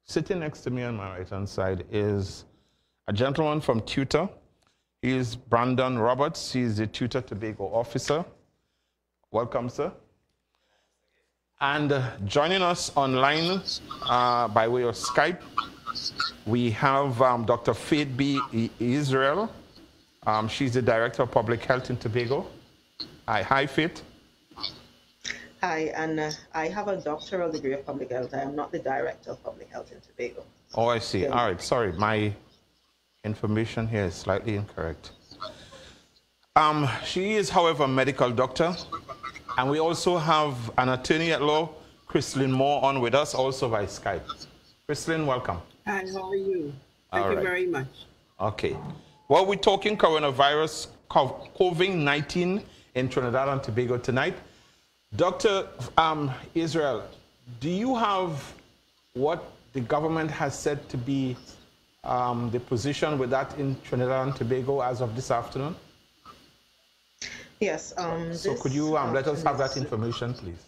Sitting next to me on my right-hand side is a gentleman from Tutor. He is Brandon Roberts. He is the Tutor Tobago officer. Welcome, sir. And joining us online by way of Skype, we have Dr. Faith B.Yisrael. She's the Director of Public Health in Tobago. Hi, Faith. Hi, and I have a doctoral degree of public health. I am not the Director of Public Health in Tobago. Oh, I see. All right, sorry. My information here is slightly incorrect. She is, however, a medical doctor. And we also have an attorney at law, Chrislyn Moore, on with us, also by Skype. Chrislyn, welcome. Hi, how are you? Thank you very much. Okay. Well, we're talking coronavirus, COVID-19 in Trinidad and Tobago tonight. Dr. Israel, do you have what the government has said to be the position with that in Trinidad and Tobago as of this afternoon? Yes. So could you let us have that information, please?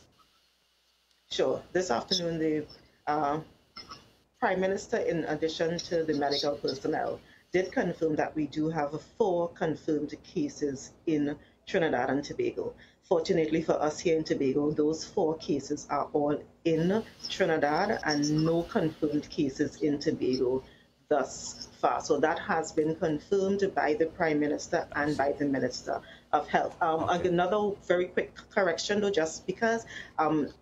Sure. This afternoon, the Prime Minister, in addition to the medical personnel, did confirm that we do have 4 confirmed cases in Trinidad and Tobago. Fortunately for us here in Tobago, those 4 cases are all in Trinidad and no confirmed cases in Tobago thus far. So that has been confirmed by the Prime Minister and by the Minister of Health. Another very quick correction, though, just because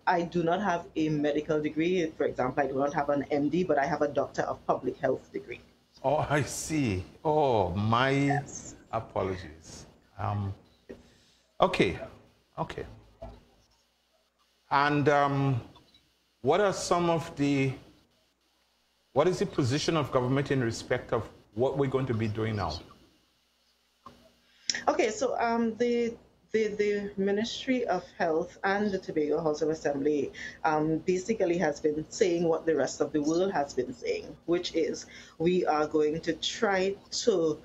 I do not have a medical degree. For example, I do not have an MD, but I have a Doctor of Public Health degree. Oh, I see. Oh, my apologies. Okay. And what is the position of government in respect of what we're going to be doing now? Okay, so the Ministry of Health and the Tobago House of Assembly basically has been saying what the rest of the world has been saying, which is we are going to try to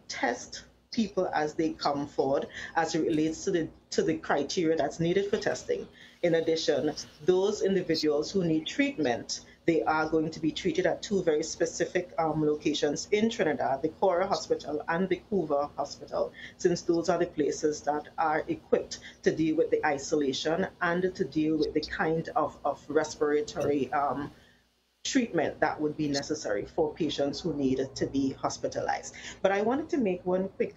test people as they come forward as it relates to the criteria that's needed for testing. In addition, those individuals who need treatment, they are going to be treated at 2 very specific locations in Trinidad, the Cora Hospital and the Hoover Hospital, since those are the places that are equipped to deal with the isolation and to deal with the kind of respiratory treatment that would be necessary for patients who need to be hospitalized. But I wanted to make one quick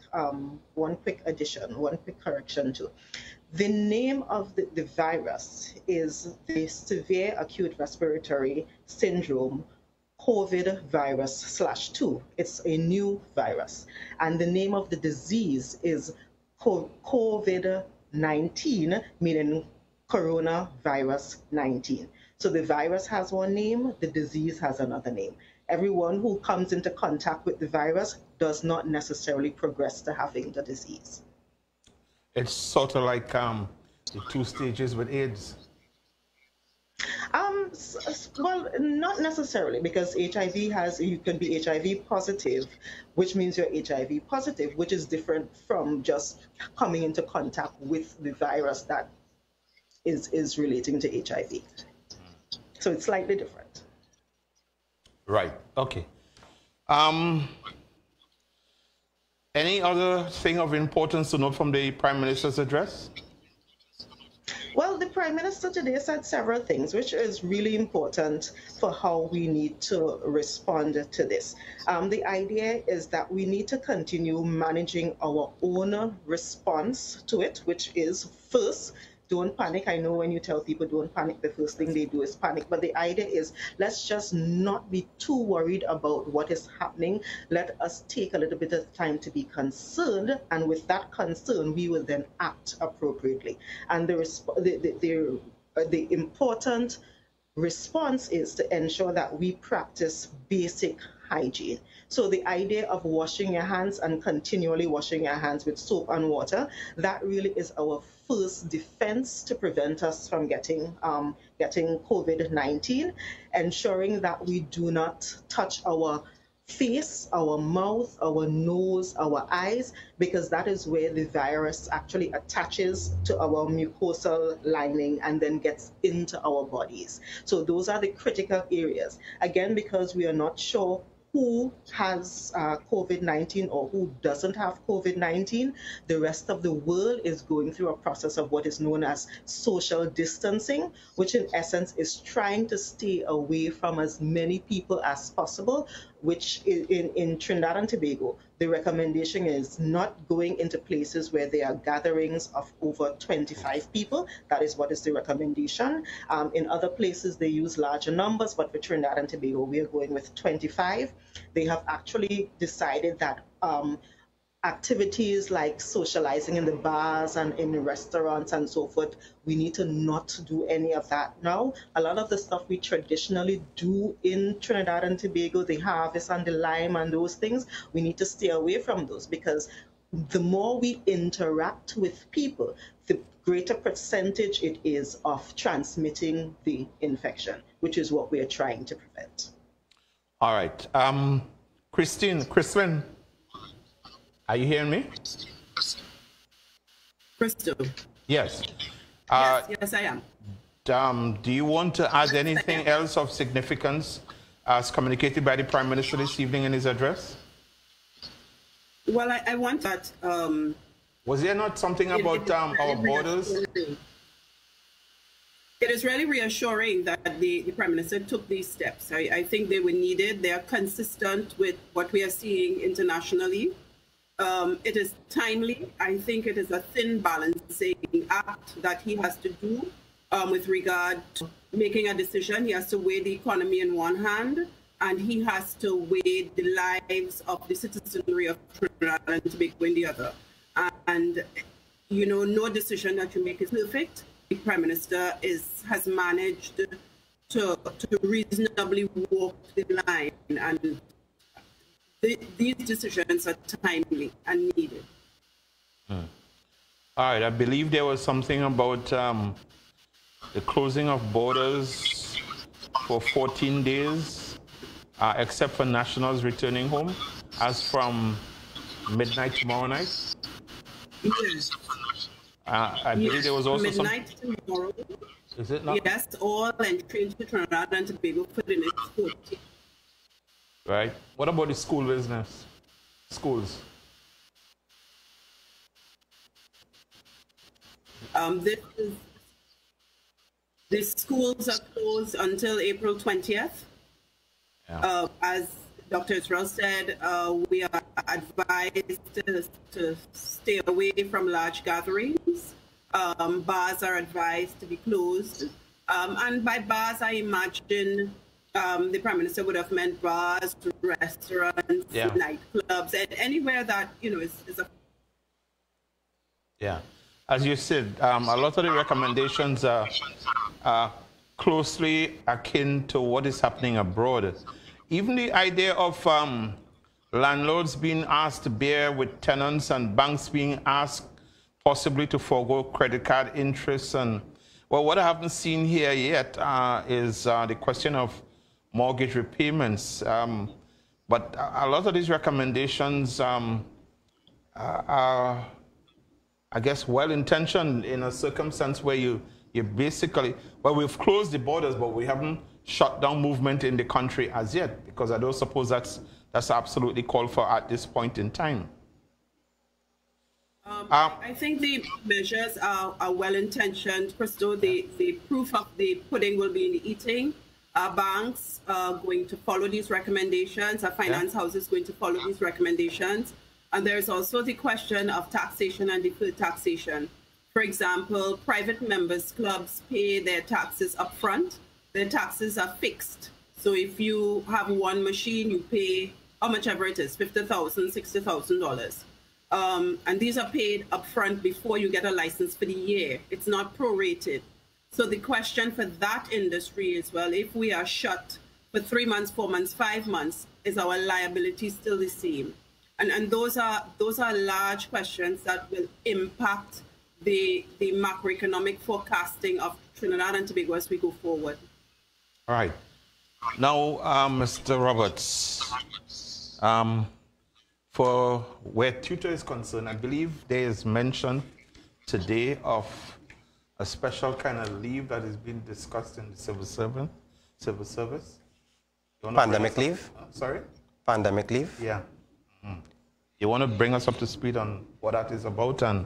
addition, one quick correction too. The name of the virus is the Severe Acute Respiratory Syndrome COVID virus /2. It's a new virus. And the name of the disease is COVID-19, meaning coronavirus 19. So the virus has one name, the disease has another name. Everyone who comes into contact with the virus does not necessarily progress to having the disease. It's sort of like the 2 stages with AIDS. Well, not necessarily, because you can be HIV positive, which means you're HIV positive, which is different from just coming into contact with the virus that is relating to HIV. So it's slightly different. Right. Okay. Any other thing of importance to note from the Prime Minister's address? Well, the Prime Minister today said several things, which is really important for how we need to respond to this. The idea is that we need to continue managing our own response to it, which is first, don't panic. I know when you tell people don't panic, the first thing they do is panic. But the idea is let's just not be too worried about what is happening. Let us take a little bit of time to be concerned. And with that concern, we will then act appropriately. And the important response is to ensure that we practice basic hygiene. So the idea of washing your hands and continually washing your hands with soap and water, that really is our first defense to prevent us from getting COVID-19, ensuring that we do not touch our face, our mouth, our nose, our eyes, because that is where the virus actually attaches to our mucosal lining and then gets into our bodies. So those are the critical areas. Again, because we are not sure who has COVID-19 or who doesn't have COVID-19, the rest of the world is going through a process of what is known as social distancing, which in essence is trying to stay away from as many people as possible, which in Trinidad and Tobago, the recommendation is not going into places where there are gatherings of over 25 people. That is what is the recommendation. In other places, they use larger numbers, but for Trinidad and Tobago, we are going with 25. They have actually decided that activities like socializing in the bars and in the restaurants and so forth, we need to not do any of that now. A lot of the stuff we traditionally do in Trinidad and Tobago, the harvest and the lime and those things, we need to stay away from those, because the more we interact with people, the greater percentage it is of transmitting the infection, which is what we are trying to prevent. All right. Christine, are you hearing me? Crystal. Yes. Yes, I am. Do you want to add anything else of significance as communicated by the Prime Minister this evening in his address? Well, I want that. Was there not something about our borders? It is really reassuring that the Prime Minister took these steps. I think they were needed. They are consistent with what we are seeing internationally. It is timely. I think it is a thin balancing act that he has to do with regard to making a decision. He has to weigh the economy in one hand, and he has to weigh the lives of the citizenry of Trinidad and Tobago in the other. And, you know, no decision that you make is perfect. The Prime Minister has managed to reasonably walk the line, and these decisions are timely and needed. All right. I believe there was something about the closing of borders for 14 days, except for nationals returning home, as from midnight tomorrow night. Yes. I believe there was also midnight tomorrow. Is it not? Yes, all entry into Trinidad and Tobago for the next 14. Right. What about the school business? Schools? The schools are closed until April 20th. Yeah. As Dr. Israel said, we are advised to stay away from large gatherings. Bars are advised to be closed. And by bars, I imagine the Prime Minister would have meant bars, restaurants, nightclubs, and anywhere that, you know, is a... Yeah. As you said, a lot of the recommendations are closely akin to what is happening abroad. Even the idea of landlords being asked to bear with tenants and banks being asked possibly to forego credit card interest. And, well, what I haven't seen here yet is the question of mortgage repayments. But a lot of these recommendations are, I guess, well-intentioned in a circumstance where you basically, well, we've closed the borders, but we haven't shut down movement in the country as yet, because I don't suppose that's absolutely called for at this point in time. I think the measures are well-intentioned. Crystal, the proof of the pudding will be in the eating. Our banks are going to follow these recommendations. Our finance houses are going to follow these recommendations. And there's also the question of taxation and deferred taxation. For example, private members clubs pay their taxes upfront. Their taxes are fixed. So if you have one machine, you pay how much ever it is, $50,000, $60,000. And these are paid upfront before you get a license for the year. It's not prorated. So the question for that industry is, well, if we are shut for 3 months, 4 months, 5 months, is our liability still the same? And those are large questions that will impact the macroeconomic forecasting of Trinidad and Tobago as we go forward. All right. Now, Mr. Roberts, For where tutor is concerned, I believe there is mention today of a special kind of leave that is being discussed in the civil service. Pandemic leave? Sorry? Pandemic leave? Yeah. You want to bring us up to speed on what that is about and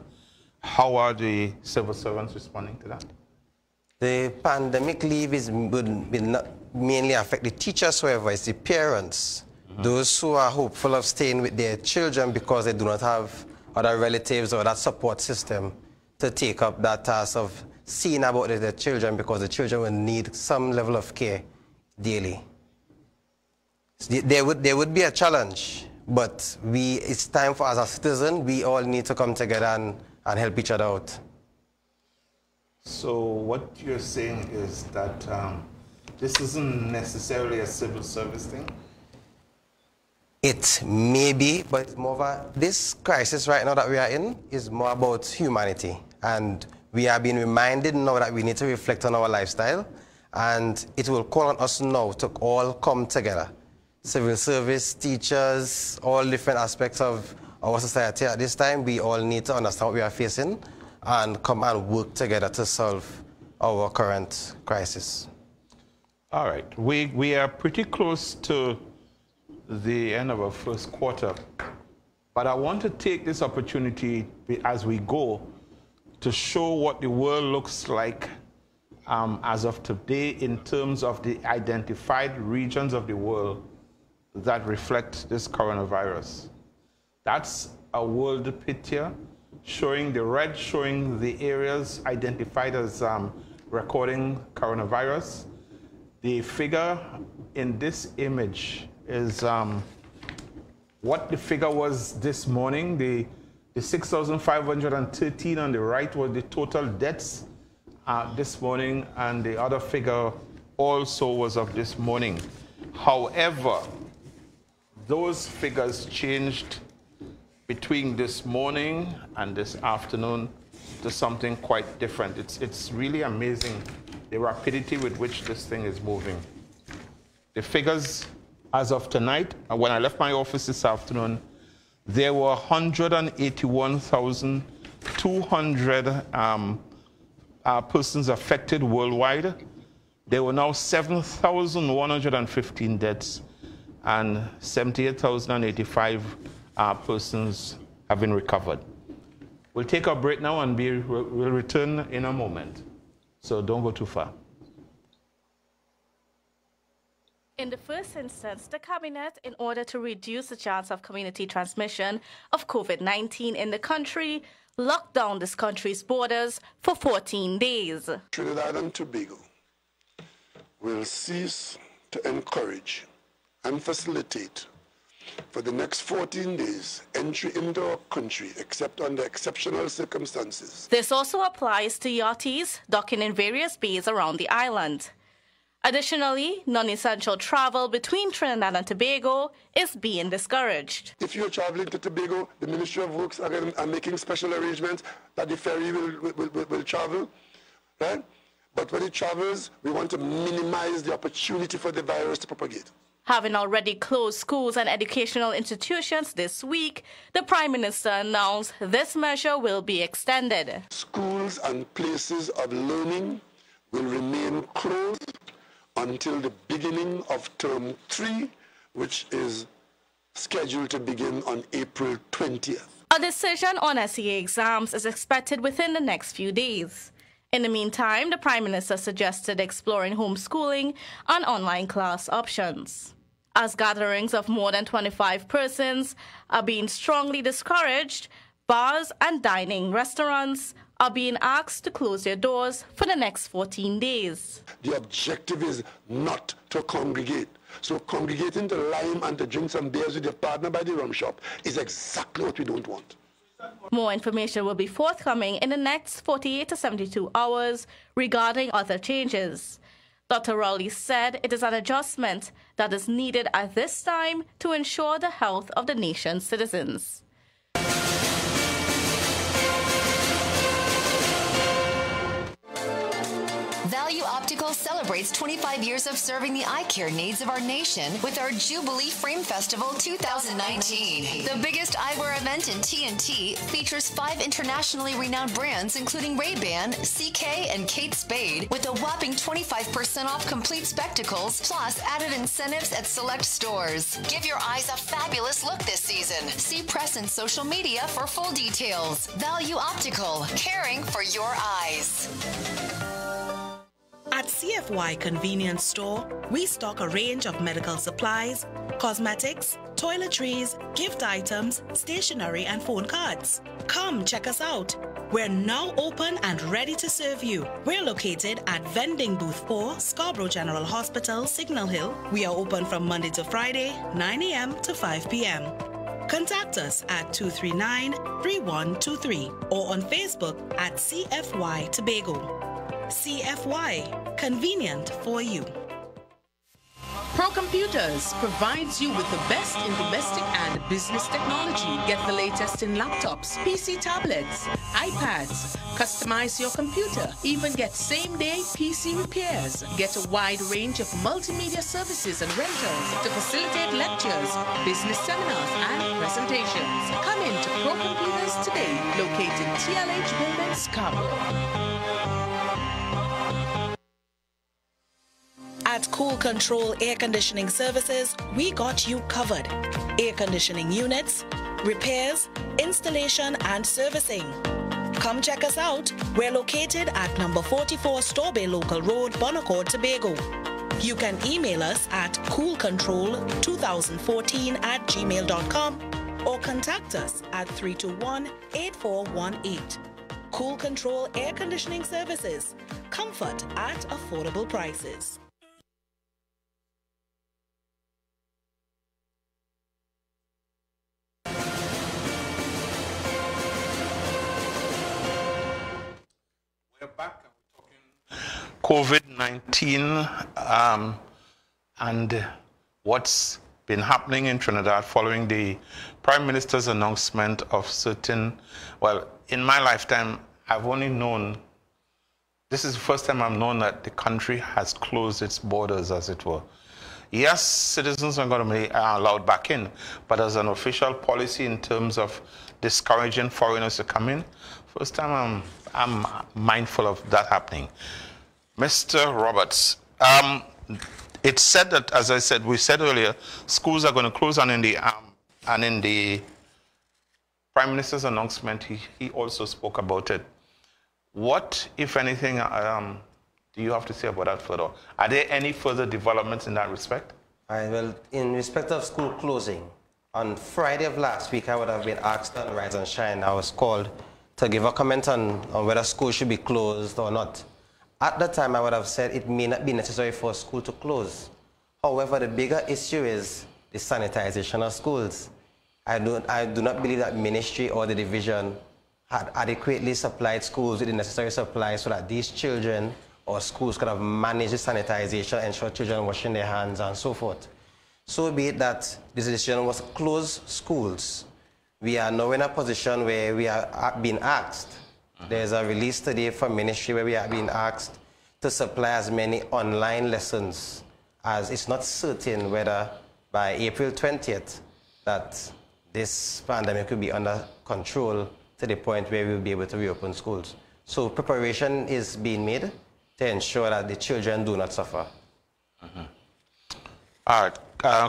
how are the civil servants responding to that? The pandemic leave will not mainly affect the teachers, however, it's the parents. Those who are hopeful of staying with their children because they do not have other relatives or that support system to take up that task of seeing about their children, because the children will need some level of care daily. There would be a challenge, but it's time for us as citizens, we all need to come together and help each other out. So what you're saying is that this isn't necessarily a civil service thing? It may be, but it's more of this crisis right now that we are in is more about humanity. And we are being reminded now that we need to reflect on our lifestyle. And it will call on us now to all come together. Civil service, teachers, all different aspects of our society at this time, we all need to understand what we are facing and come and work together to solve our current crisis. All right. We are pretty close to the end of our first quarter, but I want to take this opportunity as we go to show what the world looks like as of today in terms of the identified regions of the world that reflect this coronavirus. That's a world picture showing the red, showing the areas identified as recording coronavirus. The figure in this image is what the figure was this morning. The 6,513 on the right was the total deaths this morning, and the other figure also was of this morning. However, those figures changed between this morning and this afternoon to something quite different. It's really amazing the rapidity with which this thing is moving. The figures as of tonight, when I left my office this afternoon, there were 181,200 persons affected worldwide. There were now 7,115 deaths, and 78,085 persons have been recovered. We'll take a break now and we'll return in a moment. So don't go too far. In the first instance, the Cabinet, in order to reduce the chance of community transmission of COVID-19 in the country, locked down this country's borders for 14 days. Trinidad and Tobago will cease to encourage and facilitate for the next 14 days entry into our country except under exceptional circumstances. This also applies to yachties docking in various bays around the island. Additionally, non-essential travel between Trinidad and Tobago is being discouraged. If you're traveling to Tobago, the Ministry of Works are making special arrangements that the ferry will travel, right? But when it travels, we want to minimize the opportunity for the virus to propagate. Having already closed schools and educational institutions this week, the Prime Minister announced this measure will be extended. Schools and places of learning will remain closed until the beginning of term 3, which is scheduled to begin on April 20th. A decision on SEA exams is expected within the next few days. In the meantime, the Prime Minister suggested exploring homeschooling and online class options. As gatherings of more than 25 persons are being strongly discouraged, bars and dining restaurants are being asked to close their doors for the next 14 days. The objective is not to congregate. So congregating to lime and to drink some beers with your partner by the rum shop is exactly what we don't want. More information will be forthcoming in the next 48 to 72 hours regarding other changes. Dr. Rowley said it is an adjustment that is needed at this time to ensure the health of the nation's citizens. Value Up Optical celebrates 25 years of serving the eye care needs of our nation with our Jubilee Frame Festival 2019. The biggest eyewear event in TNT features 5 internationally renowned brands including Ray-Ban, CK, and Kate Spade with a whopping 25% off complete spectacles plus added incentives at select stores. Give your eyes a fabulous look this season. See press and social media for full details. Value Optical, caring for your eyes. At CFY Convenience Store, we stock a range of medical supplies, cosmetics, toiletries, gift items, stationery, and phone cards. Come check us out. We're now open and ready to serve you. We're located at Vending Booth 4, Scarborough General Hospital, Signal Hill. We are open from Monday to Friday, 9 a.m. to 5 p.m. Contact us at 239-3123 or on Facebook at CFY Tobago. CFY, convenient for you. Pro Computers provides you with the best in domestic and business technology. Get the latest in laptops, PC tablets, iPads. Customize your computer. Even get same-day PC repairs. Get a wide range of multimedia services and rentals to facilitate lectures, business seminars, and presentations. Come in to Pro Computers today, located TLH Building, Scarborough. At Cool Control Air Conditioning Services, we got you covered. Air conditioning units, repairs, installation, and servicing. Come check us out. We're located at number 44 Storbay Local Road, Bonaccord, Tobago. You can email us at coolcontrol2014@gmail.com or contact us at 321-8418. Cool Control Air Conditioning Services. Comfort at affordable prices. We're back and we're talking COVID-19 and what's been happening in Trinidad following the Prime Minister's announcement of certain, well, in my lifetime, I've only known, this is the first time I've known that the country has closed its borders, as it were. Yes, citizens are going to be allowed back in, but as an official policy in terms of discouraging foreigners to come in, first time I'm mindful of that happening. Mr. Roberts, it's said that, as I said, we said earlier, schools are going to close, and in the Prime Minister's announcement, he also spoke about it. What, if anything, do you have to say about that further? Are there any further developments in that respect? Well, in respect of school closing, on Friday of last week, I would have been asked on Rise and Shine. I was called to give a comment on whether school should be closed or not. At that time, I would have said it may not be necessary for school to close. However, the bigger issue is the sanitization of schools. I do not believe that ministry or the division had adequately supplied schools with the necessary supplies so that these children or schools could have managed the sanitization, ensure children washing their hands and so forth. So be it that this decision was close schools. We are now in a position where we are being asked. There's a release today from ministry where we are being asked to supply as many online lessons as it's not certain whether by April 20th that this pandemic will be under control to the point where we'll be able to reopen schools. So preparation is being made to ensure that the children do not suffer. All right,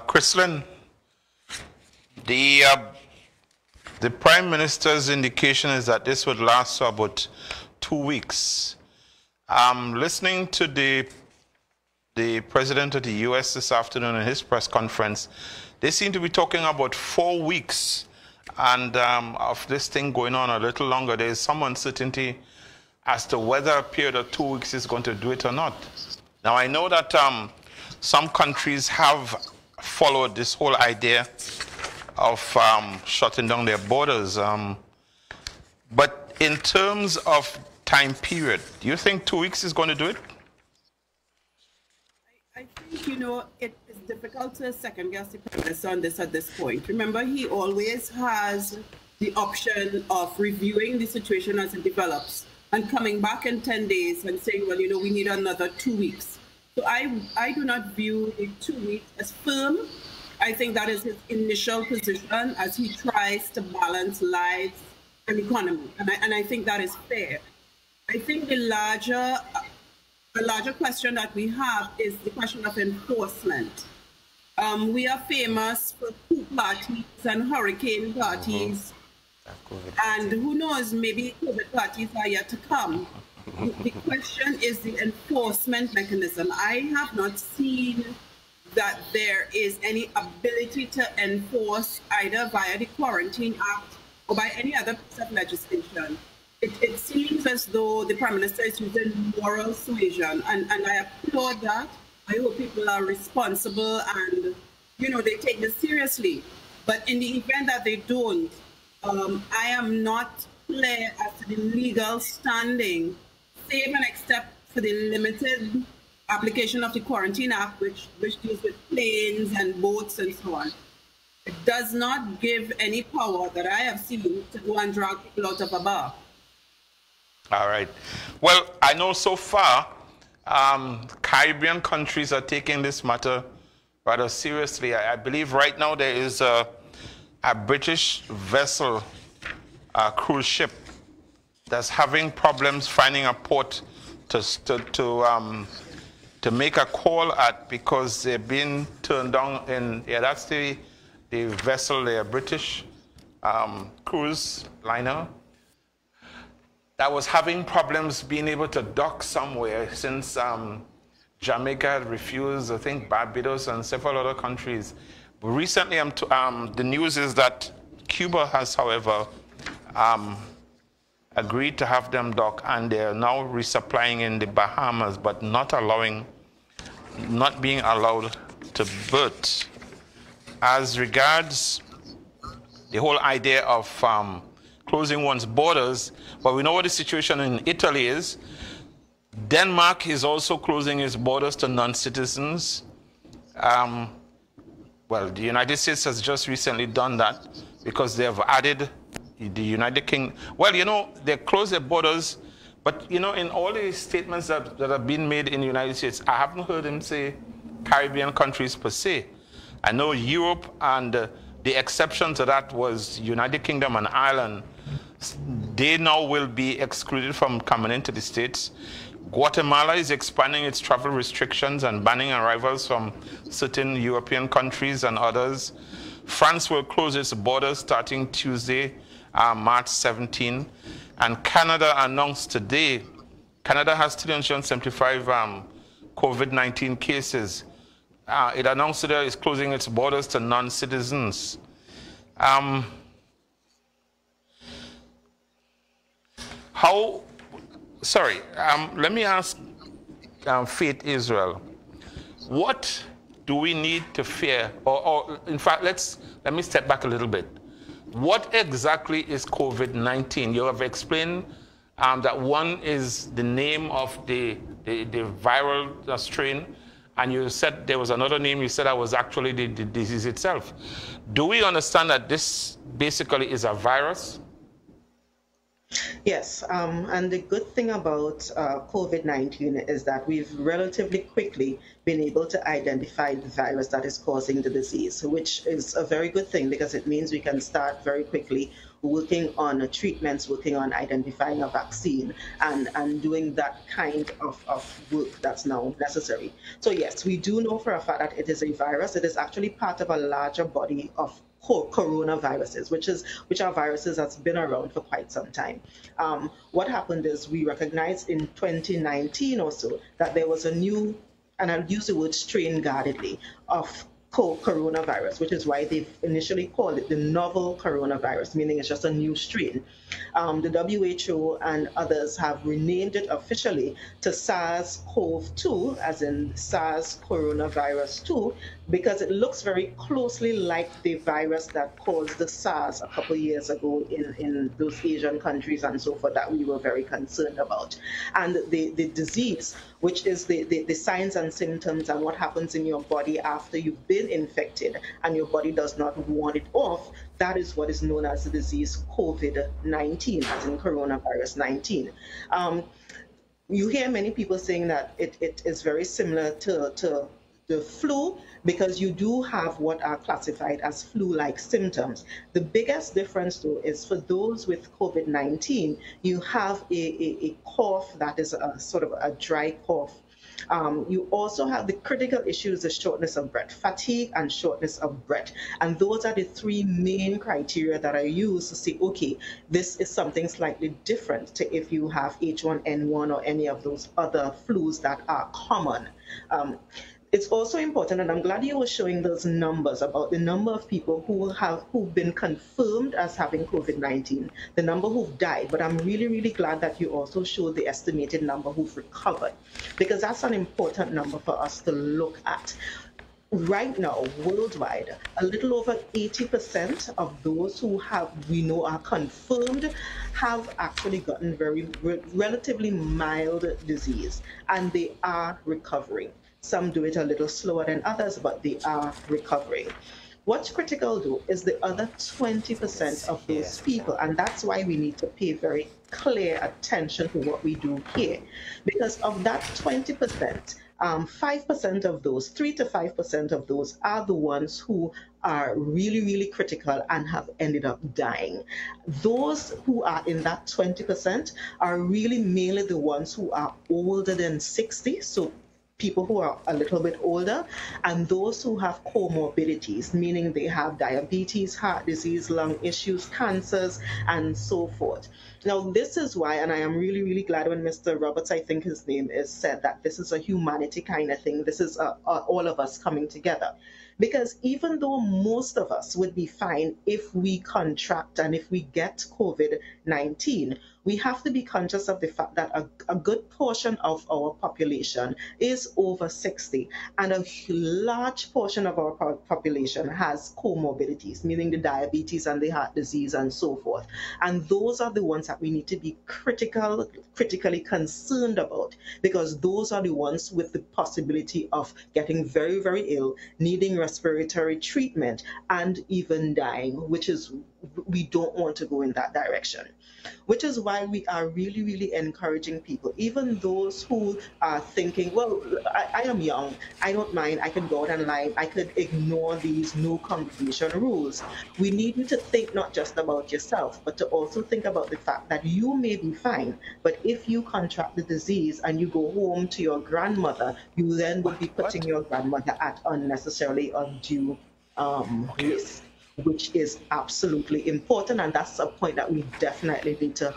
Chrislyn, the Prime Minister's indication is that this would last for about 2 weeks. Listening to the President of the U.S. this afternoon in his press conference, they seem to be talking about 4 weeks and of this thing going on a little longer. There is some uncertainty as to whether a period of 2 weeks is going to do it or not. Now, I know that some countries have followed this whole idea of shutting down their borders. But in terms of time period, do you think 2 weeks is going to do it? I think, you know, it is difficult to second guess the Prime Minister on this at this point. Remember, he always has the option of reviewing the situation as it develops. and coming back in 10 days and saying, well, you know, we need another 2 weeks. So I do not view the 2 weeks as firm. I think that is his initial position as he tries to balance lives and economy. And I think that is fair. I think the larger question that we have is the question of enforcement. We are famous for coup parties and hurricane parties. And who knows, maybe COVID parties are yet to come. The question is the enforcement mechanism. I have not seen that there is any ability to enforce either via the Quarantine Act or by any other piece of legislation. It seems as though the Prime Minister is using moral suasion, and I applaud that. I hope people are responsible and, you know, they take this seriously. But in the event that they don't, I am not clear as to the legal standing, save and except for the limited application of the Quarantine Act, which deals with planes and boats and so on. It does not give any power that I have seen to go and drag people out of a bar. All right. Well, I know so far Caribbean countries are taking this matter rather seriously. I believe right now there is a British vessel, a cruise ship, that's having problems finding a port to make a call at because they've been turned down. And yeah, that's the vessel, the British cruise liner that was having problems being able to dock somewhere since Jamaica had refused, I think Barbados and several other countries. But recently, the news is that Cuba has, however, agreed to have them dock, and they're now resupplying in the Bahamas, but not being allowed to berth. As regards the whole idea of closing one's borders, but we know what the situation in Italy is. Denmark is also closing its borders to non-citizens. Well, the United States has just recently done that because they have added the United Kingdom. Well, you know, they closed their borders, but, you know, in all the statements that have been made in the United States, I haven't heard him say Caribbean countries per se. I know Europe, and the exception to that was United Kingdom and Ireland. They now will be excluded from coming into the States. Guatemala is expanding its travel restrictions and banning arrivals from certain European countries and others. France will close its borders starting Tuesday, March 17. And Canada announced today, Canada has 375 COVID-19 cases. It announced today it's closing its borders to non-citizens. Let me ask Faith Israel, what do we need to fear? Or in fact, let me step back a little bit. What exactly is COVID-19? You have explained that one is the name of the viral strain, and you said there was another name. You said that was actually the disease itself. Do we understand that this basically is a virus? Yes, and the good thing about COVID-19 is that we've relatively quickly been able to identify the virus that is causing the disease, which is a very good thing because it means we can start very quickly working on treatments, working on identifying a vaccine, and doing that kind of work that's now necessary. So yes, we do know for a fact that it is a virus. It is actually part of a larger body of coronaviruses, which are viruses that's been around for quite some time. What happened is we recognized in 2019 or so that there was a new, and I'll use the word strain guardedly, of coronavirus, which is why they've initially called it the novel coronavirus, meaning it's just a new strain. The WHO and others have renamed it officially to SARS-CoV-2, as in SARS coronavirus 2, because it looks very closely like the virus that caused the SARS a couple years ago in those Asian countries and so forth that we were very concerned about. And the disease which is the signs and symptoms and what happens in your body after you've been infected and your body does not want it off. That is what is known as the disease COVID-19, as in coronavirus 19. You hear many people saying that it is very similar to the flu, because you do have what are classified as flu-like symptoms. The biggest difference, though, is for those with COVID-19, you have a cough that is a sort of a dry cough. You also have the critical issues, the shortness of breath, fatigue and shortness of breath. And those are the three main criteria that are used to say, okay, this is something slightly different to if you have H1N1 or any of those other flus that are common. It's also important, and I'm glad you were showing those numbers about the number of people who've been confirmed as having COVID-19, the number who've died. But I'm really, really glad that you also showed the estimated number who've recovered, because that's an important number for us to look at. Right now, worldwide, a little over 80% of those who we know are confirmed have actually gotten relatively mild disease, and they are recovering. Some do it a little slower than others, but they are recovering. What's critical, though, is the other 20% of those people, and that's why we need to pay very clear attention to what we do here. Because of that 20%, 5% of those, 3 to 5% of those are the ones who are really, really critical and have ended up dying. Those who are in that 20% are really mainly the ones who are older than 60, so people who are a little bit older, and those who have comorbidities, meaning they have diabetes, heart disease, lung issues, cancers, and so forth. Now, this is why, and I am really, really glad when Mr. Roberts, I think his name is, said that this is a humanity kind of thing. This is all of us coming together. Because even though most of us would be fine if we contract and if we get COVID-19, we have to be conscious of the fact that a good portion of our population is over 60, and a large portion of our population has comorbidities, meaning the diabetes and the heart disease and so forth. And those are the ones that we need to be critically concerned about, because those are the ones with the possibility of getting very, very ill, needing respiratory treatment, and even dying, which is, we don't want to go in that direction. Which is why we are really, really encouraging people, even those who are thinking, well, I am young, I don't mind, I could go out online, I could ignore these no congregation rules. We need you to think not just about yourself, but to also think about the fact that you may be fine, but if you contract the disease and you go home to your grandmother, you then would be putting your grandmother at unnecessarily undue risk, which is absolutely important, and that's a point that we definitely need to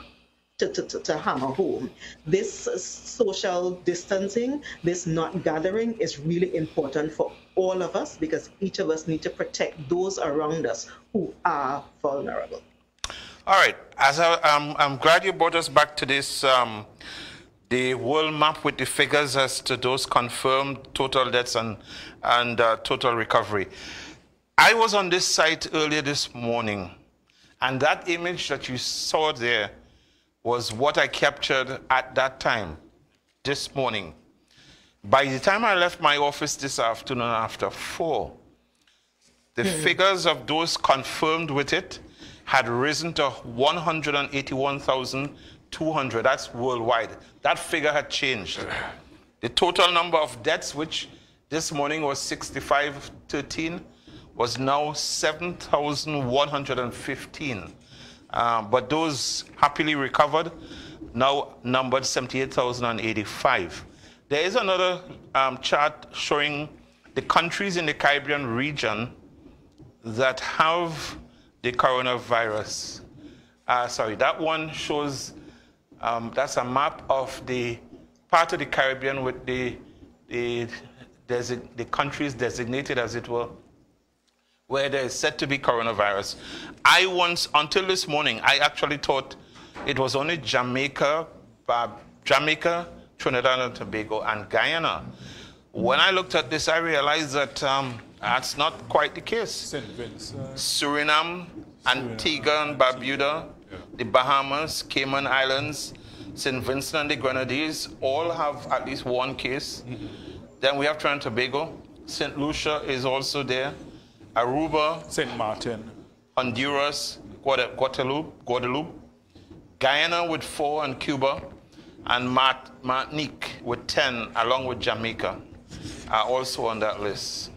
hammer home. This social distancing, this not gathering, is really important for all of us, because each of us need to protect those around us who are vulnerable. All right, I'm glad you brought us back to this, the world map with the figures as to those confirmed total deaths and total recovery. I was on this site earlier this morning, and that image that you saw there was what I captured at that time, this morning. By the time I left my office this afternoon after 4, the figures of those confirmed with it had risen to 181,200. That's worldwide. That figure had changed. The total number of deaths, which this morning was 6,513, was now 7,115. But those happily recovered now numbered 78,085. There is another chart showing the countries in the Caribbean region that have the coronavirus. Sorry, that one shows, that's a map of the part of the Caribbean with the countries designated, as it were, where there is said to be coronavirus. I once, until this morning, I actually thought it was only Jamaica, Trinidad and Tobago, and Guyana. When I looked at this, I realized that that's not quite the case. St. Vincent, Suriname, Antigua and Barbuda, the Bahamas, Cayman Islands, St. Vincent and the Grenadines all have at least one case. Then we have Trinidad and Tobago. St. Lucia is also there. Aruba. St. Martin. Honduras, Guadeloupe. Guyana with 4 and Cuba. And Martinique with 10, along with Jamaica, are also on that list.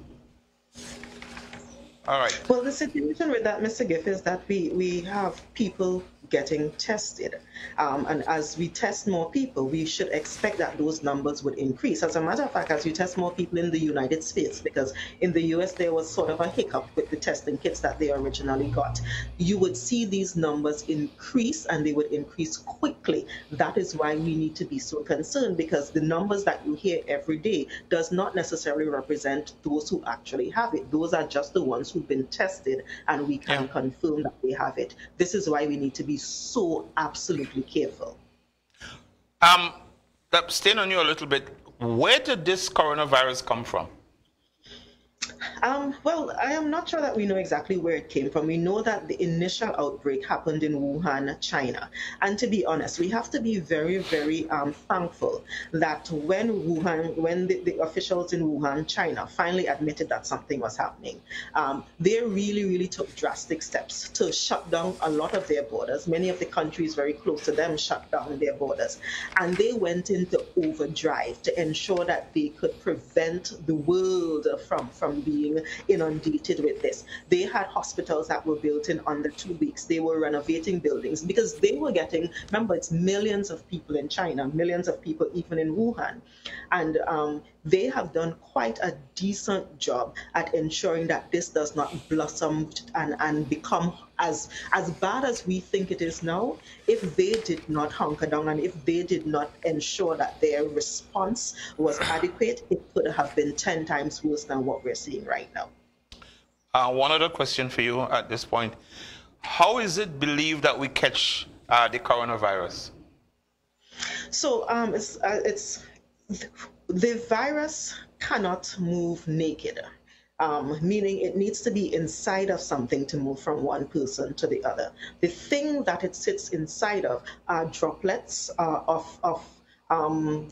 All right. Well, the situation with that, Mr. Giff, is that we have people getting tested. And as we test more people, we should expect that those numbers would increase. As a matter of fact, as you test more people in the United States, because in the US there was sort of a hiccup with the testing kits that they originally got, you would see these numbers increase, and they would increase quickly. That is why we need to be so concerned, because the numbers that you hear every day does not necessarily represent those who actually have it. Those are just the ones who've been tested, and we can confirm that they have it. This is why we need to be so absolutely careful. Staying on you a little bit, where did this coronavirus come from? Well, I am not sure that we know exactly where it came from. We know that the initial outbreak happened in Wuhan, China. And to be honest, we have to be very, very thankful that when the officials in Wuhan, China, finally admitted that something was happening, they really, really took drastic steps to shut down a lot of their borders. Many of the countries very close to them shut down their borders. And they went into overdrive to ensure that they could prevent the world from being inundated with this. They had hospitals that were built in under 2 weeks. They were renovating buildings because they were getting, remember, it's millions of people in China, millions of people even in Wuhan. And they have done quite a decent job at ensuring that this does not blossom and become as bad as we think it is now. If they did not hunker down and if they did not ensure that their response was adequate, it could have been 10 times worse than what we're seeing right now. One other question for you at this point. How is it believed that we catch the coronavirus? So the virus cannot move naked. Meaning it needs to be inside of something to move from one person to the other. The thing that it sits inside of are droplets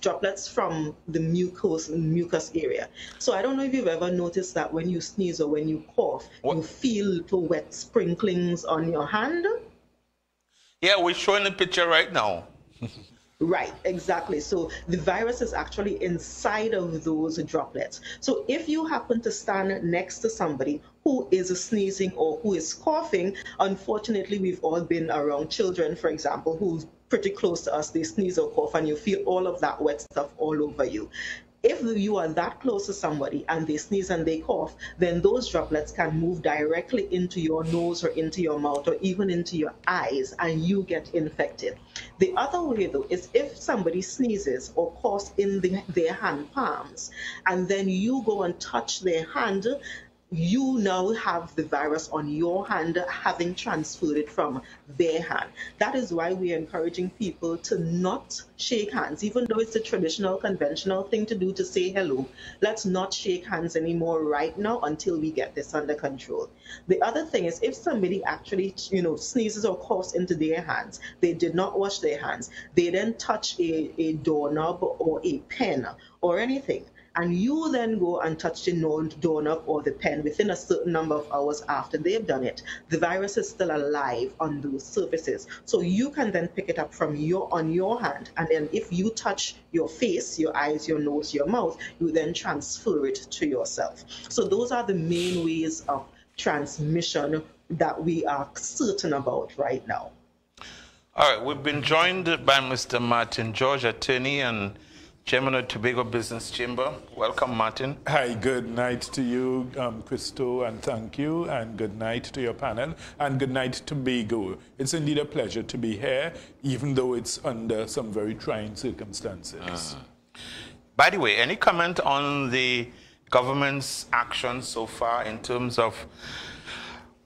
droplets from the mucus area. So I don't know if you've ever noticed that when you sneeze or when you cough, you feel little wet sprinklings on your hand. Yeah, we're showing the picture right now. Right, exactly. So the virus is actually inside of those droplets. So if you happen to stand next to somebody who is sneezing or who is coughing, unfortunately, we've all been around children, for example, who's pretty close to us, they sneeze or cough, and you feel all of that wet stuff all over you. If you are that close to somebody and they sneeze and they cough, then those droplets can move directly into your nose or into your mouth or even into your eyes, and you get infected. The other way, though, is if somebody sneezes or coughs in their hand palms, and then you go and touch their hand, you now have the virus on your hand, having transferred it from their hand. That is why we are encouraging people to not shake hands, even though it's the traditional, conventional thing to do to say hello. Let's not shake hands anymore right now until we get this under control. The other thing is, if somebody actually, sneezes or coughs into their hands, they did not wash their hands, they then touch a doorknob or a pen or anything, and you then go and touch the doorknob or the pen within a certain number of hours after they've done it, the virus is still alive on those surfaces. So you can then pick it up on your hand, and then if you touch your face, your eyes, your nose, your mouth, you then transfer it to yourself. So those are the main ways of transmission that we are certain about right now. All right, we've been joined by Mr. Martin George, attorney and Chairman of Tobago Business Chamber. Welcome, Martin. Hi, good night to you, Christo, and thank you, and good night to your panel, and good night to Tobago. It's indeed a pleasure to be here, even though it's under some very trying circumstances. By the way, any comment on the government's action so far in terms of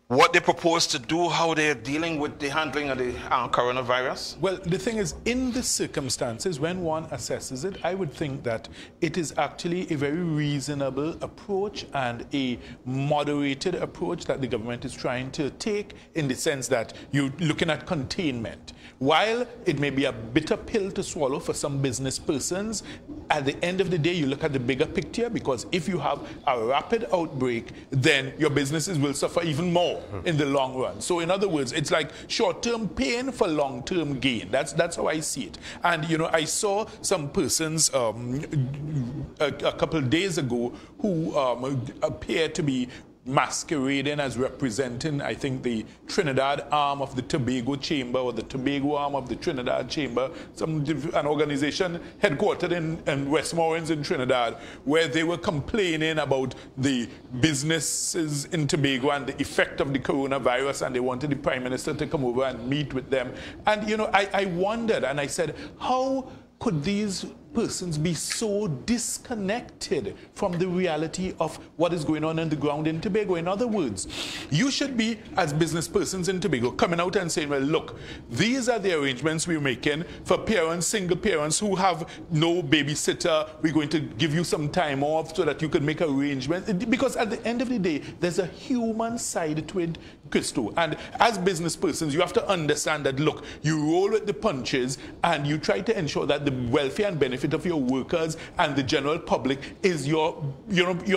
what they propose to do, how they're dealing with the handling of the coronavirus? Well, the thing is, in the circumstances, when one assesses it, I would think that it is actually a very reasonable approach and a moderated approach that the government is trying to take, in the sense that you're looking at containment. While it may be a bitter pill to swallow for some business persons, at the end of the day, you look at the bigger picture, because if you have a rapid outbreak, then your businesses will suffer even more in the long run. So in other words, it's like short-term pain for long-term gain. That's how I see it. And, you know, I saw some persons a couple of days ago who appeared to be masquerading as representing, I think, the Trinidad arm of the Tobago Chamber, or the Tobago arm of the Trinidad Chamber, an organization headquartered in Westmoreland in Trinidad, where they were complaining about the businesses in Tobago and the effect of the coronavirus, and they wanted the Prime Minister to come over and meet with them. And, you know, I wondered, and I said, how could these persons be so disconnected from the reality of what is going on the ground in Tobago? In other words, you should be, as business persons in Tobago, coming out and saying, well, look, these are the arrangements we're making for parents, single parents who have no babysitter. We're going to give you some time off so that you can make arrangements. Because at the end of the day, there's a human side to it, Christo. And as business persons, you have to understand that, look, you roll with the punches and you try to ensure that the welfare and benefit of your workers and the general public is your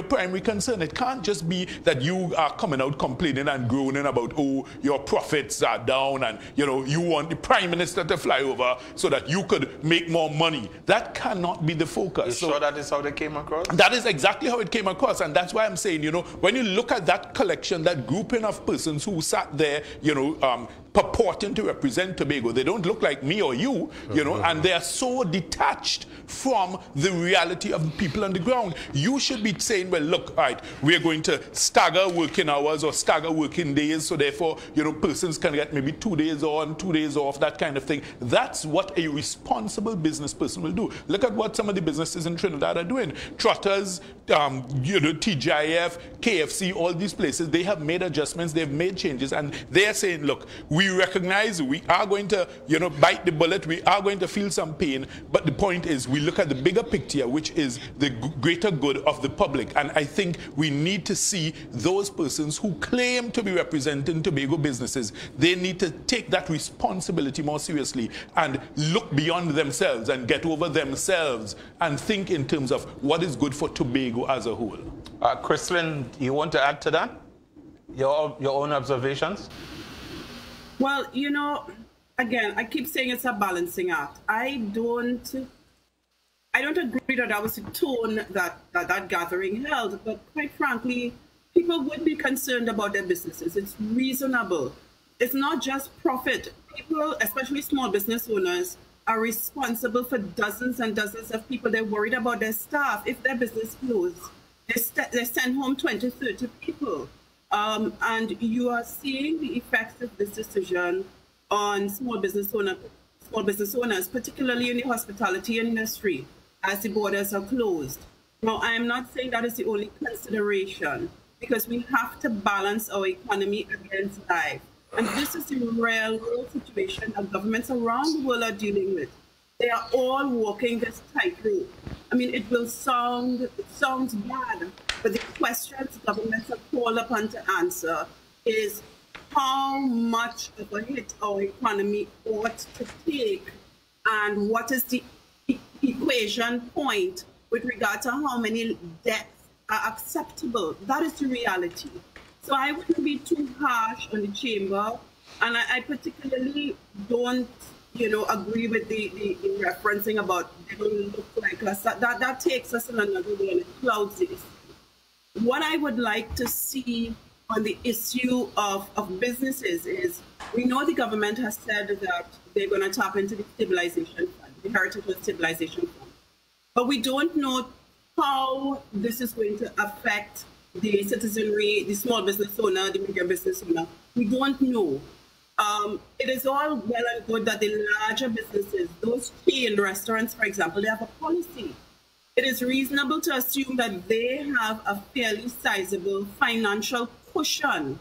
primary concern. It can't just be that you are coming out complaining and groaning about, oh, your profits are down and, you know, you want the Prime Minister to fly over so that you could make more money. That cannot be the focus. You sure that is how they came across? That is exactly how it came across, and that's why I'm saying, you know, when you look at that collection, that grouping of persons who sat there, you know, purporting to represent Tobago, they don't look like me or you, you know, and they are so detached from the reality of the people on the ground. You should be saying, well, look, all right, we're going to stagger working hours or stagger working days, so therefore, you know, persons can get maybe 2 days on, 2 days off, that kind of thing. That's what a responsible business person will do. Look at what some of the businesses in Trinidad are doing. Trotters, you know, TGIF, KFC, all these places, they have made adjustments, they've made changes, and they are saying, look, we recognize we are going to, you know, bite the bullet, we are going to feel some pain, but the point is we look at the bigger picture, which is the greater good of the public. And I think we need to see those persons who claim to be representing Tobago businesses, they need to take that responsibility more seriously and look beyond themselves and get over themselves and think in terms of what is good for Tobago as a whole. Chrislyn, you want to add to that? Your own observations? Well, you know, again, I keep saying it's a balancing act. I don't agree that that was the tone that gathering held, but quite frankly, people would be concerned about their businesses. It's reasonable. It's not just profit. People, especially small business owners, are responsible for dozens and dozens of people. They're worried about their staff. If their business closes, they send home 20, 30 people. And you are seeing the effects of this decision on small business owners, particularly in the hospitality industry, as the borders are closed. Now, I am not saying that is the only consideration, because we have to balance our economy against life. And this is the real world situation that governments around the world are dealing with. They are all walking this tightrope. I mean, it sounds bad, but the questions governments are called upon to answer is how much of a hit our economy ought to take, and what is the equation point with regard to how many deaths are acceptable. That is the reality. So I wouldn't be too harsh on the chamber, and I particularly don't, you know, agree with the referencing about they don't look like us. That takes us in another way and it clouds this. What I would like to see on the issue of businesses is, we know the government has said that they're going to tap into the stabilization fund, the Heritage and Stabilization Fund. But we don't know how this is going to affect the citizenry, the small business owner, the medium business owner. We don't know. It is all well and good that the larger businesses, those chain restaurants, for example, they have a policy. It is reasonable to assume that they have a fairly sizable financial cushion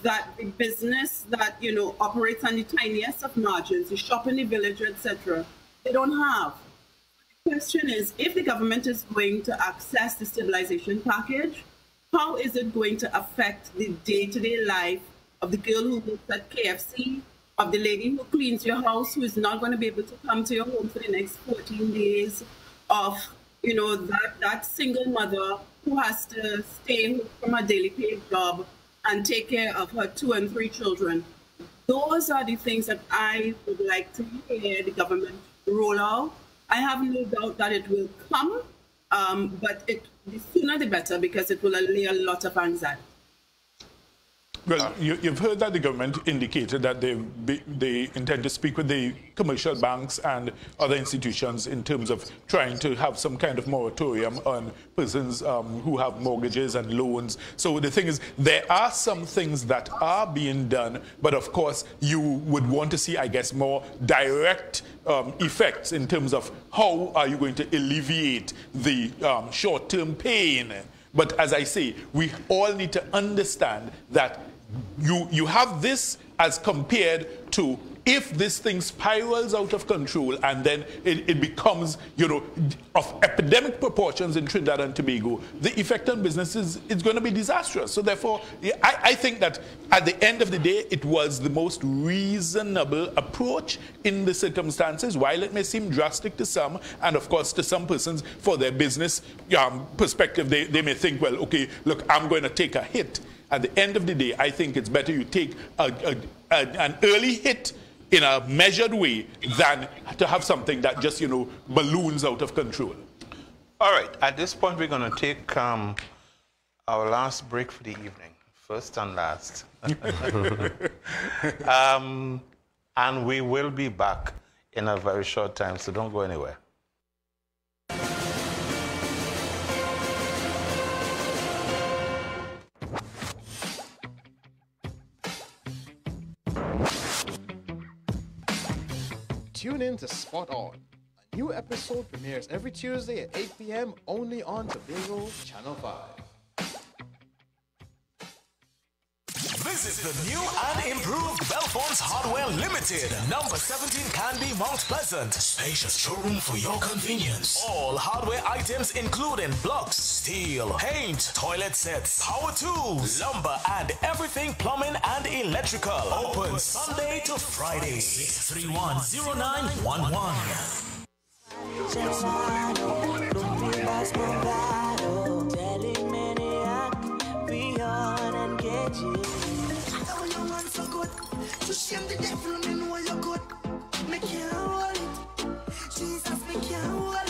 that the business that, you know, operates on the tiniest of margins, the shop in the village, etc., they don't have. The question is, if the government is going to access the stabilization package, how is it going to affect the day-to-day life of the girl who works at KFC, of the lady who cleans your house, who is not going to be able to come to your home for the next 14 days, of, you know, that single mother who has to stay from her daily paid job and take care of her 2 and 3 children? Those are the things that I would like to hear the government roll out. I have no doubt that it will come, but the sooner the better, because it will allay a lot of anxiety. Well, you've heard that the government indicated that they intend to speak with the commercial banks and other institutions in terms of trying to have some kind of moratorium on persons who have mortgages and loans. So the thing is, there are some things that are being done, but of course you would want to see, I guess, more direct effects in terms of how are you going to alleviate the short-term pain. But as I say, we all need to understand that you have this as compared to if this thing spirals out of control and then it becomes, you know, of epidemic proportions in Trinidad and Tobago, the effect on businesses is going to be disastrous. So therefore, I think that at the end of the day, it was the most reasonable approach in the circumstances. While it may seem drastic to some, and of course to some persons, for their business perspective, they may think, well, okay, look, I'm going to take a hit. At the end of the day, I think it's better you take an early hit in a measured way than to have something that just, you know, balloons out of control. All right, at this point, we're going to take our last break for the evening, first and last. And we will be back in a very short time, so don't go anywhere. Tune in to Spot On. A new episode premieres every Tuesday at 8 p.m. only on Tobago Channel 5. Visit the new and improved Belfonds Hardware Limited, number 17 Canby, Mount Pleasant. Spacious showroom for your convenience. All hardware items including blocks, steel, paint, toilet sets, power tools, lumber, and everything plumbing and electrical. Open Sunday to Friday. 631-0911. So shame the devil, me know you're good. Me can't hold it. Jesus, me can't hold it.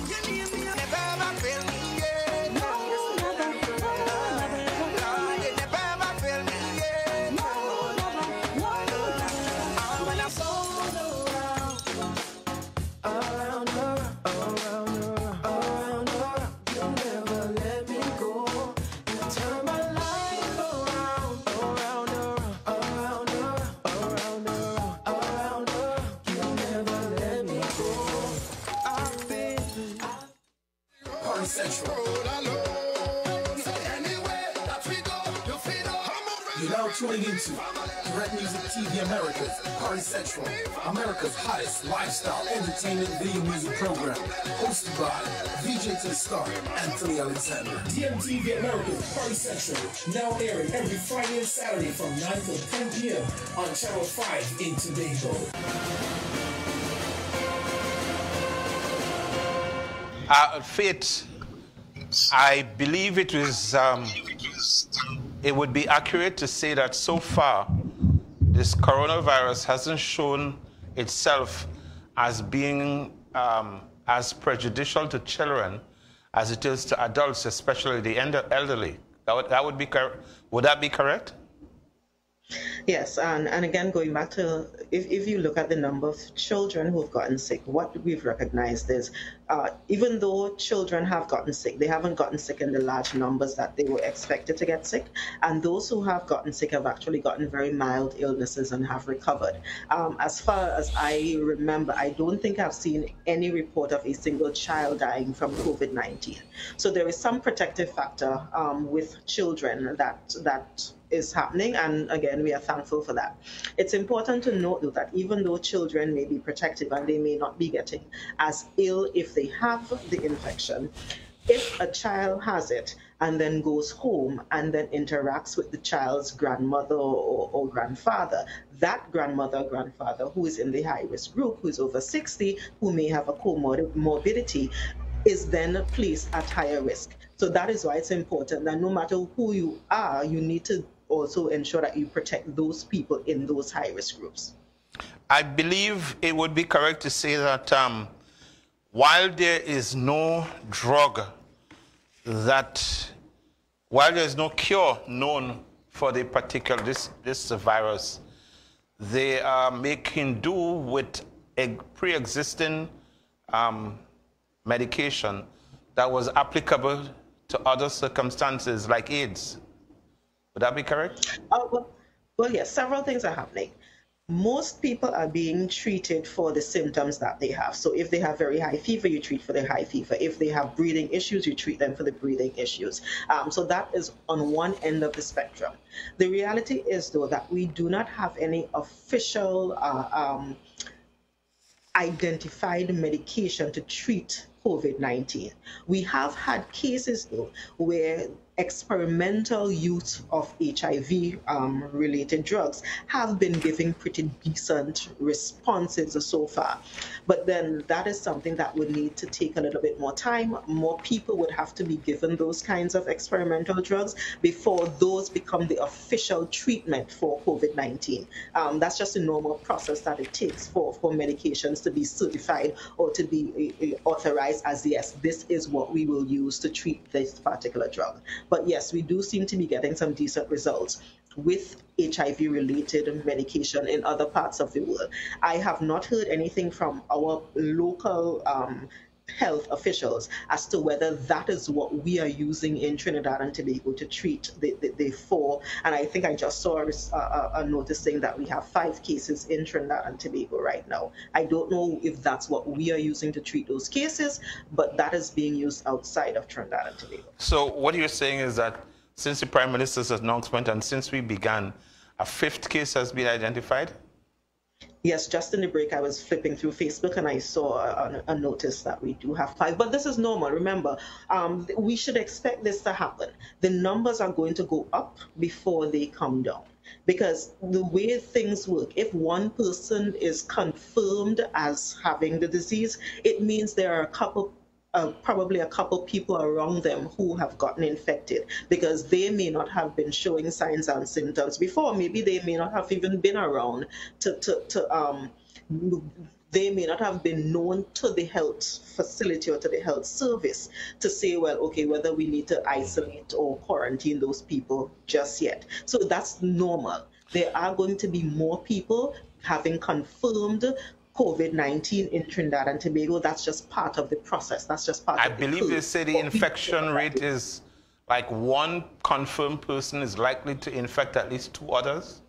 You need me, never ever fail me, yeah. No, never, you never ever fail me, yeah. No, never. When I fall around, you never let me go. You turn my life around. Central. You're now tuning into Direct Music TV Americas, Party Central, America's hottest lifestyle entertainment video music program, hosted by VJ to the Star, Anthony Alexander. DMTV Americas, Party Central, now airing every Friday and Saturday from 9 to 10 p.m. on Channel 5 in Tobago. Faith, I believe it was, it would be accurate to say that so far, this coronavirus hasn't shown itself as being as prejudicial to children as it is to adults, especially the elderly. That would be would that be correct? Yes, and again, going back to, if you look at the number of children who've gotten sick, what we've recognized is even though children have gotten sick, they haven't gotten sick in the large numbers that they were expected to get sick. And those who have gotten sick have actually gotten very mild illnesses and have recovered. As far as I remember, I don't think I've seen any report of a single child dying from COVID-19. So there is some protective factor with children that is happening, and again, we are thankful for that. It's important to note, though, that even though children may be protective and they may not be getting as ill if they have the infection, if a child has it and then goes home and then interacts with the child's grandmother or grandfather, that grandmother or grandfather who is in the high-risk group, who is over 60, who may have a comorbidity, is then placed at higher risk. So that is why it's important that no matter who you are, you need to also ensure that you protect those people in those high-risk groups. I believe it would be correct to say that while there is no drug while there is no cure known for the particular this virus, they are making do with a pre-existing medication that was applicable to other circumstances like AIDS. Would that be correct? Well, yes, several things are happening. Most people are being treated for the symptoms that they have. So if they have very high fever, you treat for the high fever. If they have breathing issues, you treat them for the breathing issues. So that is on one end of the spectrum. The reality is, though, that we do not have any official identified medication to treat COVID-19. We have had cases, though, where experimental use of HIV-related drugs have been giving pretty decent responses so far. But then that is something that would need to take a little bit more time. More people would have to be given those kinds of experimental drugs before those become the official treatment for COVID-19. That's just a normal process that it takes for medications to be certified or to be authorized as, yes, this is what we will use to treat this particular drug. But yes, we do seem to be getting some decent results with HIV-related medication in other parts of the world. I have not heard anything from our local health officials as to whether that is what we are using in Trinidad and Tobago to treat the 4. And I think I just saw a notice saying that we have 5 cases in Trinidad and Tobago right now. I don't know if that's what we are using to treat those cases, but that is being used outside of Trinidad and Tobago. So what you're saying is that since the Prime Minister's announcement and since we began, a 5th case has been identified? Yes, just in the break, I was flipping through Facebook and I saw a notice that we do have 5. But this is normal. Remember, we should expect this to happen. The numbers are going to go up before they come down. Because the way things work, if one person is confirmed as having the disease, it means there are probably a couple people around them who have gotten infected because they may not have been showing signs and symptoms before. Maybe they may not have even been around they may not have been known to the health facility or to the health service to say, well, okay, whether we need to isolate or quarantine those people just yet. So that's normal. There are going to be more people having confirmed COVID-19 in Trinidad and Tobago. That's just part of the process. That's just part of the I believe they say the infection rate is like 1 confirmed person is likely to infect at least 2 others.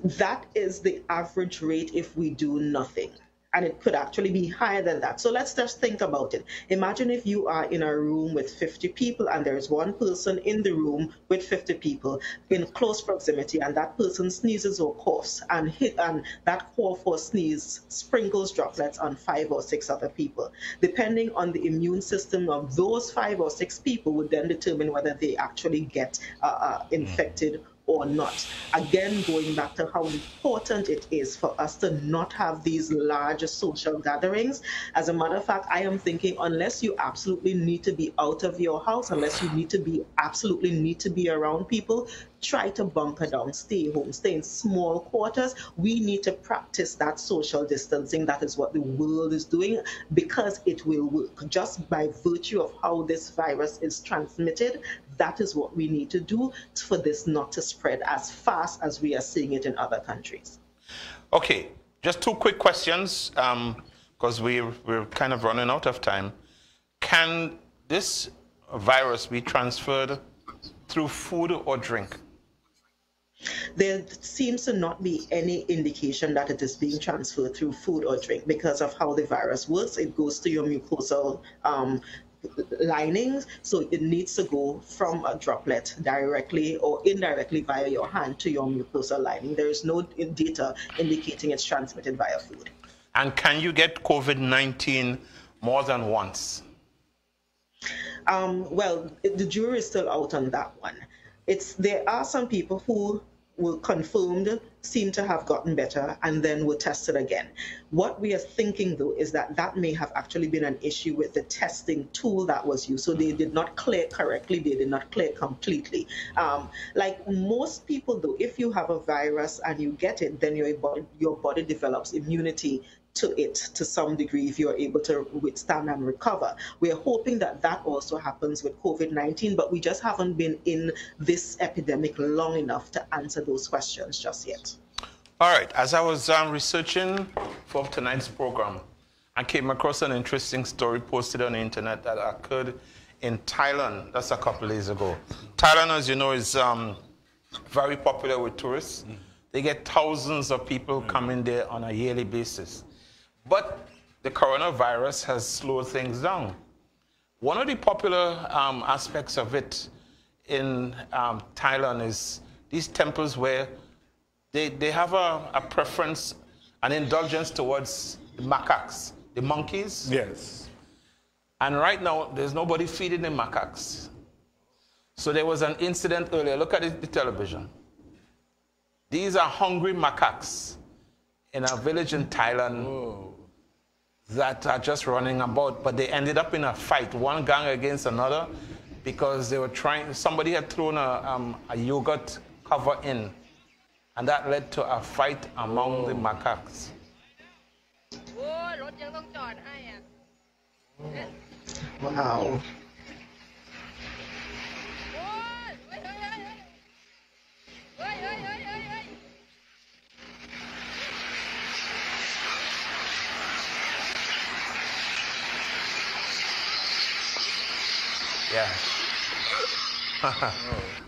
That is the average rate if we do nothing. And it could actually be higher than that. So let's just think about it. Imagine if you are in a room with 50 people and there's one person in the room with 50 people in close proximity, and that person sneezes or coughs, and that cough or sneeze sprinkles droplets on 5 or 6 other people. Depending on the immune system of those 5 or 6 people would then determine whether they actually get infected or not. Again, going back to how important it is for us to not have these large social gatherings. As a matter of fact, I am thinking unless you absolutely need to be out of your house, unless you absolutely need to be around people, try to bunker down, stay home, stay in small quarters. We need to practice that social distancing. That is what the world is doing because it will work. Just by virtue of how this virus is transmitted, that is what we need to do for this not to spread as fast as we are seeing it in other countries. Okay, just 2 quick questions because we're kind of running out of time. Can this virus be transferred through food or drink? There seems to not be any indication that it is being transferred through food or drink because of how the virus works. It goes to your mucosal linings, so it needs to go from a droplet directly or indirectly via your hand to your mucosal lining. There is no data indicating it's transmitted via food. And can you get COVID-19 more than once? Well, the jury is still out on that one. There are some people who were confirmed, seem to have gotten better, and then were tested again. What we are thinking, though, is that that may have actually been an issue with the testing tool that was used. So they did not clear correctly, they did not clear completely. Like most people, though, if you have a virus and you get it, then your body develops immunity to it to some degree if you're able to withstand and recover. We're hoping that that also happens with COVID-19, but we just haven't been in this epidemic long enough to answer those questions just yet. All right, as I was researching for tonight's program, I came across an interesting story posted on the internet that occurred in Thailand. That's a couple of days ago. Thailand, as you know, is very popular with tourists. They get thousands of people coming there on a yearly basis. But the coronavirus has slowed things down. One of the popular aspects of it in Thailand is these temples where they have a preference, an indulgence towards the macaques, the monkeys. Yes. And right now, there's nobody feeding the macaques. So there was an incident earlier. Look at the television. These are hungry macaques in a village in Thailand. Whoa. That are just running about, but they ended up in a fight, one gang against another, because they were trying, somebody had thrown a yogurt cover in, and that led to a fight among the macaques. Wow. Yeah.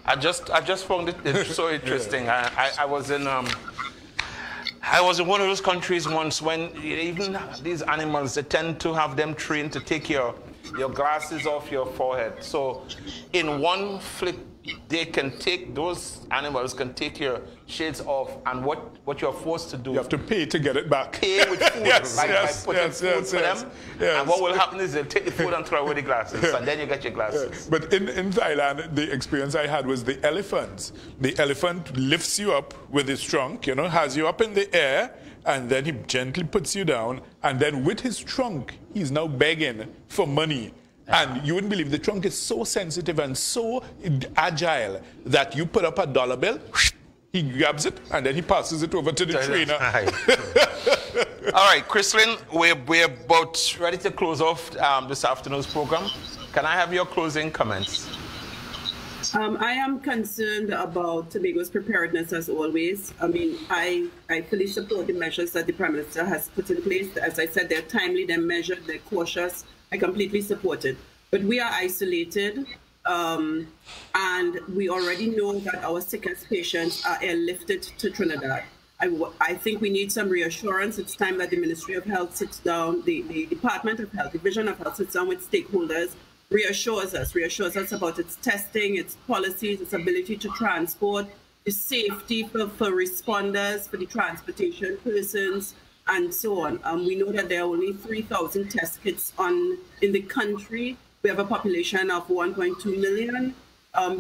I just found it so interesting. Yeah. I was in one of those countries once when even these animals, they tend to have them trained to take your glasses off your forehead. So in one flick, those animals can take your shades off, and what you're forced to do, you have to pay to get it back. Pay with food, by putting food for them. Yes. And what will happen is they'll take the food and throw away the glasses, and then you get your glasses. But in Thailand, the experience I had was the elephants. The elephant lifts you up with his trunk, has you up in the air, and then he gently puts you down, and then with his trunk, he's now begging for money. And you wouldn't believe the trunk is so sensitive and so agile that you put up a dollar bill, he grabs it, and then he passes it over to the trainer. All right, Chrislyn, we're about ready to close off this afternoon's program. Can I have your closing comments? I am concerned about Tobago's preparedness as always. I mean, I fully support the measures that the Prime Minister has put in place. As I said, they're timely, they're measured, they're cautious. I completely support it. But we are isolated, and we already know that our sickest patients are airlifted to Trinidad. I think we need some reassurance. It's time that the Ministry of Health sits down, the Department of Health, Division of Health sits down with stakeholders, reassures us about its testing, its policies, its ability to transport, the safety for responders, for the transportation persons, and so on. We know that there are only 3,000 test kits in the country. We have a population of 1.2 million.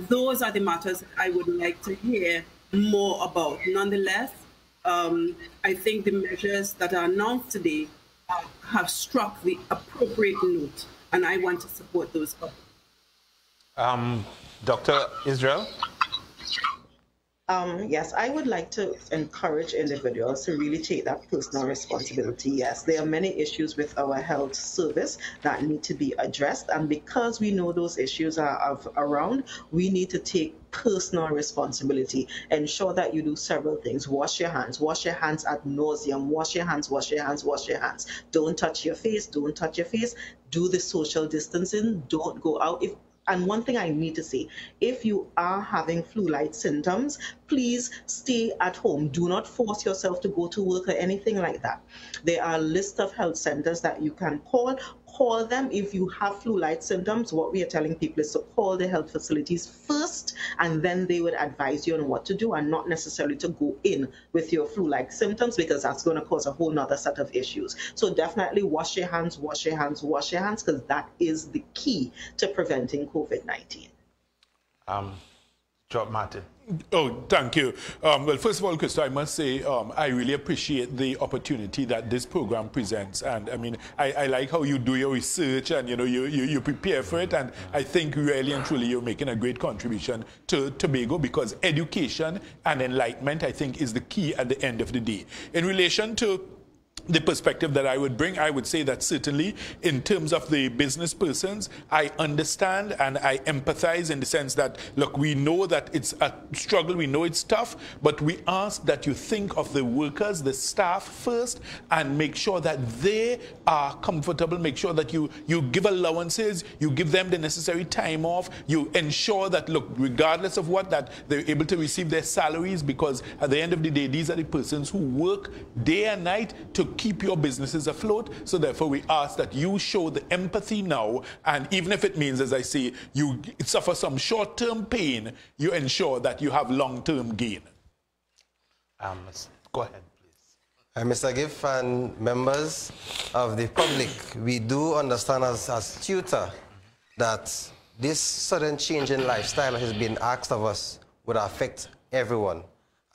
Those are the matters I would like to hear more about. Nonetheless, I think the measures that are announced today have struck the appropriate note, and I want to support those. Dr. Israel? Yes, I would like to encourage individuals to really take that personal responsibility. Yes, there are many issues with our health service that need to be addressed. And because we know those issues are around, we need to take personal responsibility. Ensure that you do several things. Wash your hands ad nauseum. Wash your hands, wash your hands, wash your hands. Don't touch your face. Don't touch your face. Do the social distancing. Don't go out. And one thing I need to say, if you are having flu-like symptoms, please stay at home. Do not force yourself to go to work or anything like that. There are a list of health centers that you can call. Call them if you have flu-like symptoms. What we are telling people is to call the health facilities first, and then they would advise you on what to do, and not necessarily to go in with your flu-like symptoms, because that's going to cause a whole nother set of issues. So definitely wash your hands, wash your hands, wash your hands, because that is the key to preventing COVID-19. Job Martin. Oh, thank you. Well, first of all, Crystal, I must say I really appreciate the opportunity that this program presents. And I mean, I like how you do your research and, you know, you prepare for it. And I think really and truly you're making a great contribution to Tobago, because education and enlightenment, I think, is the key at the end of the day. In relation to the perspective that I would bring, I would say that certainly in terms of the business persons, I understand and I empathize in the sense that, look, we know that it's a struggle, we know it's tough, but we ask that you think of the workers, the staff first, and make sure that they are comfortable, make sure that you give allowances, you give them the necessary time off, you ensure that, look, regardless of what, that they're able to receive their salaries, because at the end of the day, these are the persons who work day and night to keep your businesses afloat. So therefore we ask that you show the empathy now, and even if it means, as I say, you suffer some short-term pain, you ensure that you have long-term gain. Go ahead, please. Mr. Giff and members of the public, we do understand as tutor that this sudden change in lifestyle has been asked of us would affect everyone.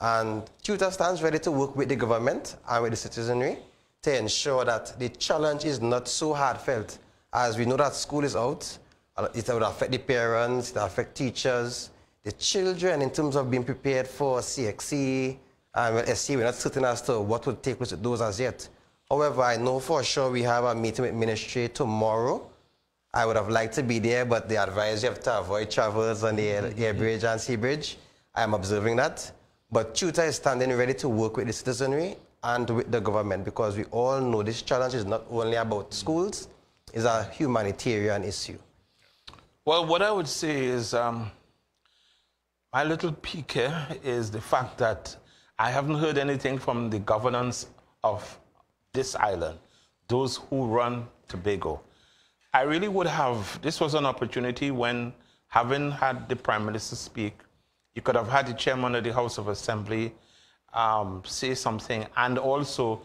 And tutor stands ready to work with the government and with the citizenry to ensure that the challenge is not so hard felt. As we know that school is out, it would affect the parents, it will affect teachers, the children in terms of being prepared for CXC, and SC, we're not certain as to what would take place with those as yet. However, I know for sure we have a meeting with ministry tomorrow. I would have liked to be there, but they advise you have to avoid travels on the air bridge and sea bridge. I am observing that. But tutor is standing ready to work with the citizenry and with the government, because we all know this challenge is not only about schools, it's a humanitarian issue. Well, what I would say is my little peek here is the fact that I haven't heard anything from the governance of this island, those who run Tobago. I really would have, this was an opportunity when, having had the Prime Minister speak, you could have had the chairman of the House of Assembly say something, and also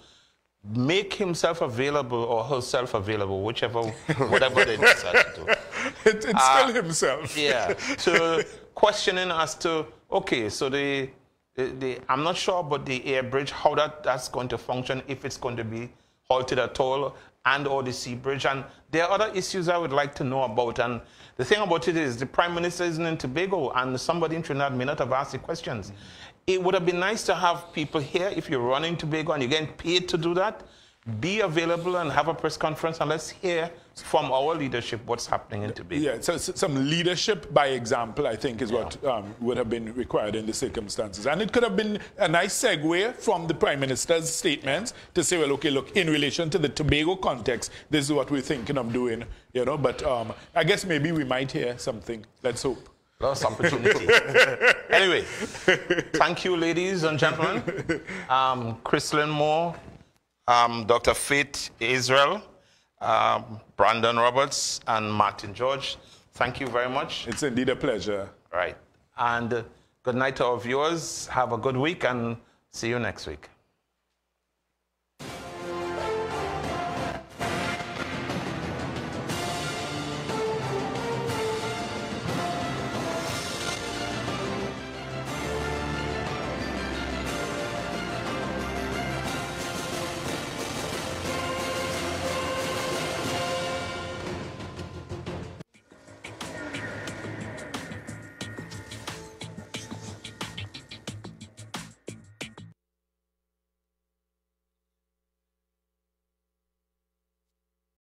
make himself available or herself available, whatever they decide to do. It's still himself. Yeah. So questioning as to, okay, so I'm not sure about the air bridge, how that's going to function, if it's going to be halted at all, and or the sea bridge. And there are other issues I would like to know about. And the thing about it is the Prime Minister isn't in Tobago, and somebody in Trinidad may not have asked the questions. It would have been nice to have people here, if you're running Tobago and you're getting paid to do that, be available and have a press conference, and let's hear from our leadership what's happening in Tobago. Yeah, so some leadership by example, I think, is what would have been required in the circumstances. And it could have been a nice segue from the Prime Minister's statements to say, well, okay, look, in relation to the Tobago context, this is what we're thinking of doing, you know. But I guess maybe we might hear something. Let's hope. Lost opportunity. Anyway, thank you, ladies and gentlemen. Chrislyn Moore, Dr. Faith Israel, Brandon Roberts, and Martin George. Thank you very much. It's indeed a pleasure. Right. And good night to our viewers. Have a good week, and see you next week.